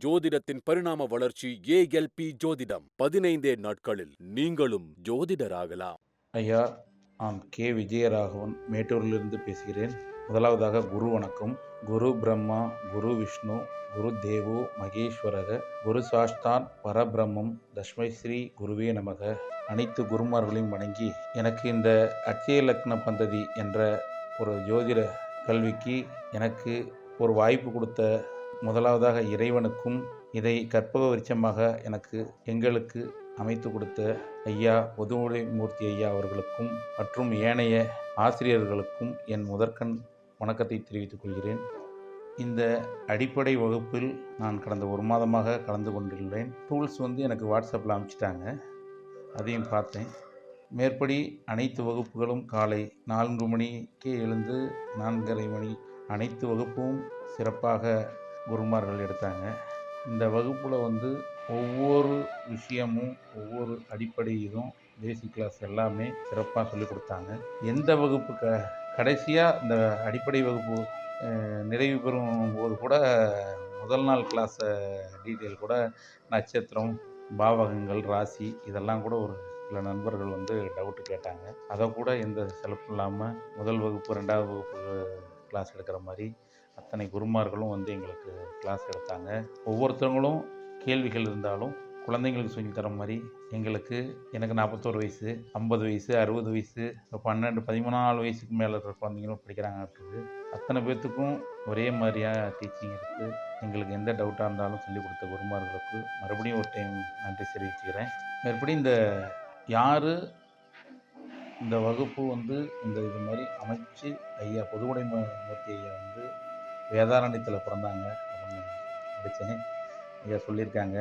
ஜோதிடத்தின் பரிணாம வளர்ச்சி ஏஎல்பி ஜோதிடம். 15 நாட்களில் நீங்களும் ஜோதிடராகலாம். ஐயா, நான் கே. விஜயராகவன் மேட்டூரிலிருந்து பேசுகிறேன். முதலாவதாக குரு வணக்கம். குரு பிரம்மா, குரு விஷ்ணு, குரு தேவோ மகேஸ்வரக, குரு சாஸ்தான் பரபிரம்மம், தஸ்மை ஸ்ரீ குருவே நமக. அனைத்து குருமார்களையும் வணங்கி, எனக்கு இந்த அட்சய லக்ன பந்ததி என்ற ஒரு ஜோதிட கல்விக்கு எனக்கு ஒரு வாய்ப்பு கொடுத்த முதலாவதாக இறைவனுக்கும், இதை கற்பக விருட்சமாக எங்களுக்கு அமைத்து கொடுத்த ஐயா பொதுவுடை மூர்த்தி ஐயா அவர்களுக்கும் மற்றும் ஏனைய ஆசிரியர்களுக்கும் என் முதற்கண் வணக்கத்தை தெரிவித்துக் கொள்கிறேன். இந்த அடிப்படை வகுப்பில் நான் கடந்த ஒரு மாதமாக கலந்து கொண்டுள்ளேன். டூல்ஸ் எனக்கு வாட்ஸ்அப்பில் அனுப்பிச்சிட்டாங்க, அதையும் பார்த்தேன். மேற்படி அனைத்து வகுப்புகளும் காலை 4 மணிக்கே எழுந்து 4:30 மணி அனைத்து வகுப்பும் சிறப்பாக குருமார்கள் எடுத்தாங்க. இந்த வகுப்பில் ஒவ்வொரு விஷயமும், ஒவ்வொரு அடிப்படை இதுவும், பேசிக் கிளாஸ் எல்லாமே சிறப்பாக சொல்லிக் கொடுத்தாங்க. எந்த வகுப்பு கடைசியாக இந்த அடிப்படை வகுப்பு நிறைவு பெறும் போது கூட முதல் நாள் கிளாஸை டீட்டெயில் கூட நட்சத்திரம், பாவகங்கள், ராசி இதெல்லாம் கூட ஒரு சில நண்பர்கள் டவுட்டு கேட்டாங்க. அதை கூட எந்த செலப்பும் இல்லாமல் முதல் வகுப்பு 2வது வகுப்பு கிளாஸ் எடுக்கிற மாதிரி அத்தனை குருமார்களும் எங்களுக்கு கிளாஸ் எடுத்தாங்க. ஒவ்வொருத்தவங்களும் கேள்விகள் இருந்தாலும் குழந்தைங்களுக்கு சொல்லி தர மாதிரி எனக்கு 41 வயசு, 50 வயசு, 60 வயசு, 12, 14 வயசுக்கு மேலே இருக்கிற குழந்தைங்களும் படிக்கிறாங்க. அத்தனை பேர்த்துக்கும் ஒரே மாதிரியாக டீச்சிங் இருக்குது. எங்களுக்கு எந்த டவுட்டாக இருந்தாலும் சொல்லிக் கொடுத்த குருமார்களுக்கு மறுபடியும் ஒரு டைம் நன்றி தெரிவிச்சுக்கிறேன். மறுபடியும் இந்த வகுப்பு இந்த இது மாதிரி அமைச்சு ஐயா பொதுவுடை மூர்த்தி ஐயா வேதாரண்யத்தில் பிறந்தாங்க அப்படின்னு படித்தேன். ஐயா சொல்லியிருக்காங்க,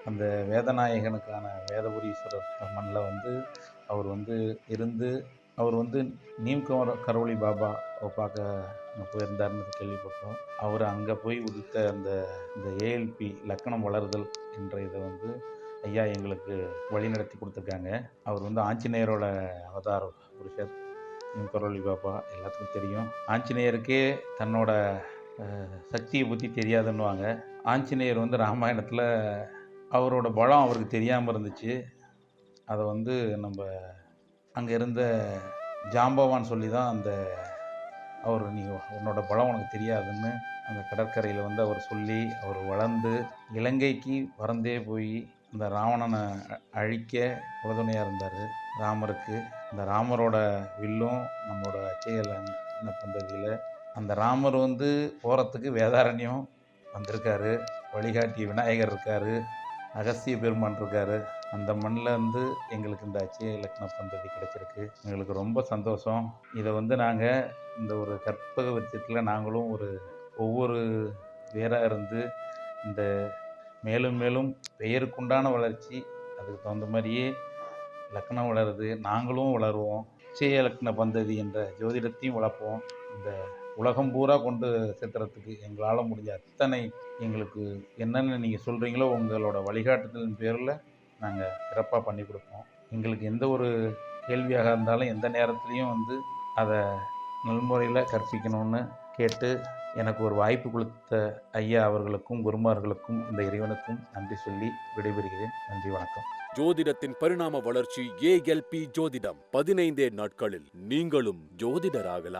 அந்த வேதநாயகனுக்கான வேதபுரீஸ்வரர் மண்ணில் அவர் இருந்து அவர் நீம்கரோலி பாபா பார்க்க போயிருந்தார்னு கேள்விப்பட்டோம். அவர் அங்கே போய் உதித்த இந்த ஏஎல்பி லக்கணம் வளர்தல் என்ற இதை ஐயா எங்களுக்கு வழி நடத்தி கொடுத்துருக்காங்க. அவர் ஆஞ்சநேயரோட அவதார புருஷர் நீம்கரோலி பாபா, எல்லாத்துக்கும் தெரியும். ஆஞ்சநேயருக்கே தன்னோட சக்தியை பற்றி தெரியாதுன்னுவாங்க. ஆஞ்சநேயர் ராமாயணத்தில் அவரோட பலம் அவருக்கு தெரியாமல் இருந்துச்சு. அதை நம்ம அங்கே இருந்த ஜாம்பவான் சொல்லி தான் அவர் உன்னோட பலம் உனக்கு தெரியாதுன்னு அந்த கடற்கரையில் அவர் சொல்லி அவர் வளர்ந்து இலங்கைக்கு பறந்தே போய் இந்த ராவணனை அழிக்க உறுதுணையாக இருந்தார் ராமருக்கு. இந்த ராமரோட வில்லும் நம்மளோட அட்சய லக்ன பந்ததியில் அந்த ராமர் போகிறதுக்கு வேதாரண்யம் வந்திருக்காரு. வழிகாட்டி விநாயகர் இருக்கார், அகஸ்திய பெருமான் இருக்கார். அந்த மண்ணில் எங்களுக்கு இந்த அட்சய லக்ன பந்ததி கிடைச்சிருக்கு. எங்களுக்கு ரொம்ப சந்தோஷம். இதை நாங்கள் இந்த ஒரு கற்பக விருட்சத்தில் நாங்களும் ஒவ்வொரு வேராக இருந்து இந்த மேலும் மேலும் பெயருக்குண்டான வளர்ச்சி, அதுக்கு தகுந்த மாதிரியே லக்னம் வளருது, நாங்களும் வளருவோம். அட்சய லக்ன பந்ததி என்ற ஜோதிடத்தையும் வளர்ப்போம். இந்த உலகம் பூரா கொண்டு சேர்த்துறதுக்கு எங்களால் முடிஞ்ச அத்தனை எங்களுக்கு என்னென்ன நீங்கள் சொல்கிறீங்களோ உங்களோட வழிகாட்டுதலின் பேரில் நாங்கள் சிறப்பாக பண்ணி கொடுப்போம். எங்களுக்கு எந்த ஒரு கேள்வியாக இருந்தாலும் எந்த நேரத்துலையும் அதை நல்முறையில் கற்பிக்கணும்னு கேட்டு எனக்கு ஒரு வாய்ப்பு கொடுத்த ஐயா அவர்களுக்கும் குருமார்களுக்கும் இந்த இறைவனுக்கும் நன்றி சொல்லி விடைபெறுகிறேன். நன்றி, வணக்கம். ஜோதிடத்தின் பரிணாம வளர்ச்சி ஏஎல்பி ஜோதிடம். 15 நாட்களில் நீங்களும் ஜோதிடராகலாம்.